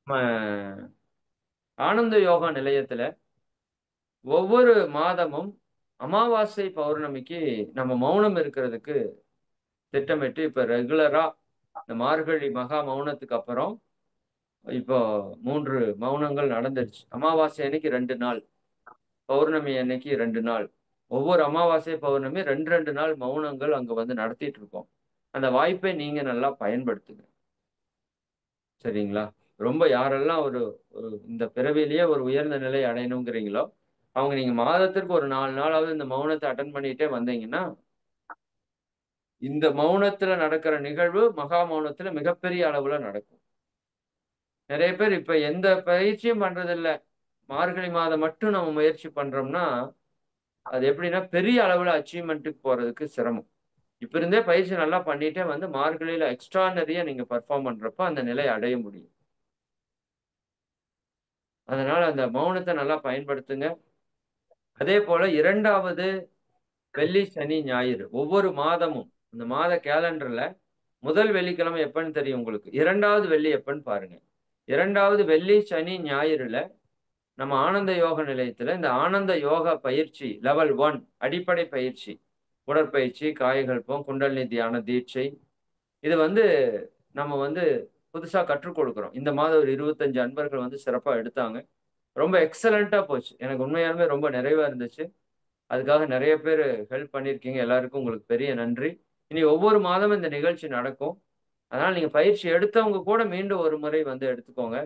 நம்ம ஆனந்த யோகா நிலையத்துல ஒவ்வொரு மாதமும் அமாவாசை பௌர்ணமிக்கு நம்ம மௌனம் இருக்கிறதுக்கு திட்டமிட்டு இப்ப ரெகுலரா இந்த மார்கழி மகா மௌனத்துக்கு அப்புறம் இப்போ 3 மௌனங்கள் நடந்துருச்சு. அமாவாசை அன்னைக்கு 2 நாள், பௌர்ணமி அன்னைக்கு 2 நாள். ஒவ்வொரு அமாவாசை, பௌர்ணமி 2, 2 நாள் மௌனங்கள் அங்க வந்து நடத்திட்டு இருக்கோம். அந்த வாய்ப்பை நீங்க நல்லா பயன்படுத்துங்க. சரிங்களா? ரொம்ப யாரெல்லாம் ஒரு ஒரு இந்த பிறவியிலேயே ஒரு உயர்ந்த நிலை அடையணுங்கிறீங்களோ, அவங்க நீங்க மாதத்திற்கு ஒரு 4 நாளாவது இந்த மௌனத்த அட்டெண்ட் பண்ணிட்டே வந்தீங்கன்னா, இந்த மௌனத்துல நடக்கிற நிகழ்வு மகா மௌனத்துல மிகப்பெரிய அளவுல நடக்கும். நெறைய பேர் இப்ப எந்த பயிற்சியும் பண்றதில்ல. மார்கழி மாதம் மட்டும் நம்ம முயற்சி பண்றோம்னா, அது எப்படின்னா பெரிய அளவுல அச்சீவ்மென்ட்க்கு போறதுக்கு சிரமம். இப்ப இருந்தே பயிற்சி நல்லா பண்ணிட்டே வந்து மார்கழியில எக்ஸ்ட்ரார்டினரியா நீங்க பெர்ஃபார்ம் பண்றப்ப அந்த நிலைய அடைய முடியும். அதனால அந்த மௌனத்த நல்லா பயன்படுத்துங்க. அதேபோல 2வது வெள்ளி, சனி, ஞாயிறு ஒவ்வொரு மாதமும் அந்த மாத கேலண்டர்ல முதல் வெள்ளிக்கிழமை எப்பன்னு தெரியும் உங்களுக்கு. 2வது வெள்ளி எப்பன்னு பாருங்க. 2வது வெள்ளி, சனி, ஞாயிறுல நம்ம ஆனந்த யோக நிலையத்துல இந்த ஆனந்த யோகா பயிற்சி லெவல் 1 அடிப்படை பயிற்சி. உடற்பயிற்சி, காயகல்பம், குண்டலினி தியான தீட்சை. இது வந்து நம்ம வந்து புதுசா கற்றுக் கொடுக்கிறோம். இந்த மாதம் ஒரு 25 அன்பர்கள் வந்து சிறப்பா எடுத்தாங்க. ரொம்ப எக்ஸலென்ட்டா போச்சு. எனக்கு உண்மையாலுமே ரொம்ப நிறைவா இருந்துச்சு. அதுக்காக நெறைய பேரு ஹெல்ப் பண்ணியிருக்கீங்க. எல்லாருக்கும் உங்களுக்கு பெரிய நன்றி. இனி ஒவ்வொரு மாதமும் இந்த நிகழ்ச்சி நடக்கும். அதனால நீங்க பயிற்சி எடுத்தவங்க கூட மீண்டும் ஒரு முறை வந்து எடுத்துக்கோங்க.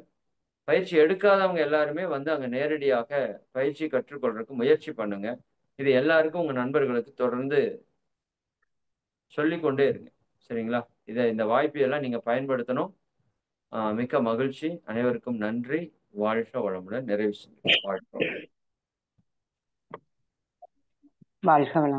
பயிற்சி எடுக்காதவங்க எல்லாருமே வந்து அங்க நேரடியாக பயிற்சி கற்றுக்கொள்றதுக்கு முயற்சி பண்ணுங்க. இது எல்லாருக்கும் உங்க நண்பர்களுக்கு தொடர்ந்து சொல்லிக் கொண்டே இருங்க. சரிங்களா? இந்த வாய்ப்பை எல்லாம் நீங்க பயன்படுத்தணும். மிக்க மகிழ்ச்சி. அனைவருக்கும் நன்றி. வாழ்க வளமுடன். நிறைவு செய்கிறேன். வாழ்க வளமுடன். வாழ்க வளம்.